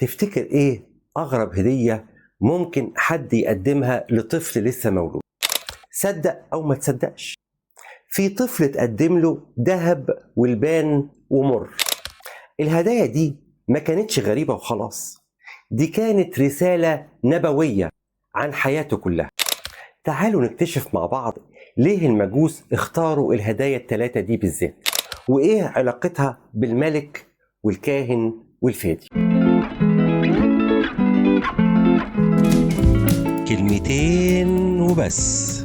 تفتكر إيه أغرب هدية ممكن حد يقدمها لطفل لسه مولود؟ صدق أو ما تصدقش، في طفل اتقدم له ذهب ولبان ومر. الهدايا دي ما كانتش غريبة وخلاص، دي كانت رسالة نبوية عن حياته كلها. تعالوا نكتشف مع بعض ليه المجوس اختاروا الهدايا الثلاثة دي بالذات، وإيه علاقتها بالملك والكاهن والفادي. كلمتين وبس.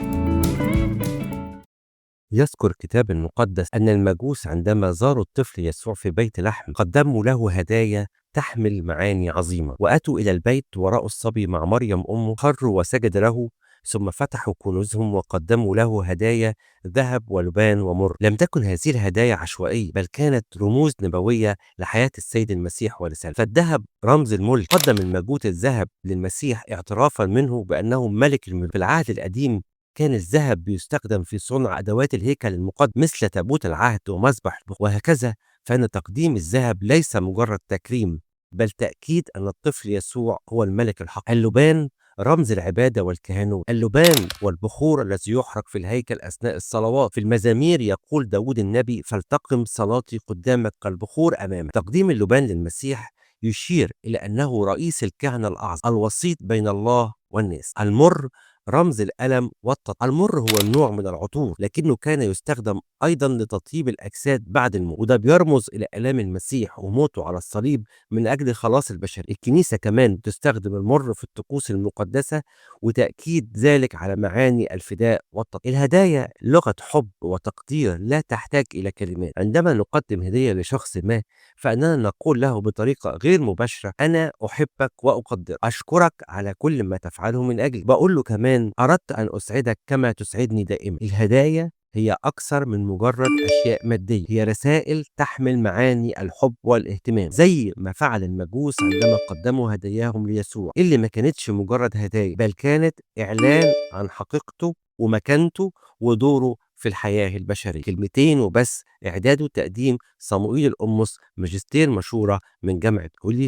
يذكر الكتاب المقدس أن المجوس عندما زاروا الطفل يسوع في بيت لحم قدموا له هدايا تحمل معاني عظيمة، وأتوا إلى البيت ورأوا الصبي مع مريم أمه، خروا وسجد له، ثم فتحوا كنوزهم وقدموا له هدايا ذهب ولبان ومر. لم تكن هذه الهدايا عشوائية، بل كانت رموز نبوية لحياة السيد المسيح ورسالته. فالذهب رمز الملك، قدم المجوس الذهب للمسيح اعترافا منه بأنه ملك الملك. في العهد القديم كان الذهب بيستخدم في صنع أدوات الهيكل المقدس مثل تابوت العهد ومذبح وهكذا. فإن تقديم الذهب ليس مجرد تكريم، بل تأكيد أن الطفل يسوع هو الملك الحق. اللبان رمز العبادة والكهنوت، اللبان والبخور الذي يحرق في الهيكل أثناء الصلوات. في المزامير يقول داود النبي: فلتقم صلاتي قدامك كالبخور أمامك. تقديم اللبان للمسيح يشير إلى أنه رئيس الكهنة الأعظم، الوسيط بين الله والناس. المر رمز الألم والتضحية. المر هو النوع من العطور، لكنه كان يستخدم أيضا لتطيب الأجساد بعد الموت، وده بيرمز إلى آلام المسيح وموته على الصليب من أجل خلاص البشر. الكنيسة كمان تستخدم المر في الطقوس المقدسة وتأكيد ذلك على معاني الفداء والتضحية. الهدايا لغة حب وتقدير لا تحتاج إلى كلمات. عندما نقدم هدية لشخص ما فإننا نقول له بطريقة غير مباشرة: أنا أحبك وأقدرك، أشكرك على كل ما تفعله من أجلي. بقول له كمان: أردت أن أسعدك كما تسعدني دائما. الهدايا هي أكثر من مجرد أشياء مادية، هي رسائل تحمل معاني الحب والاهتمام، زي ما فعل المجوس عندما قدموا هداياهم ليسوع، اللي ما كانتش مجرد هدايا بل كانت إعلان عن حقيقته ومكانته ودوره في الحياة البشرية. كلمتين وبس، إعداد وتقديم صموئيل القمص، ماجستير مشورة من جامعة كلية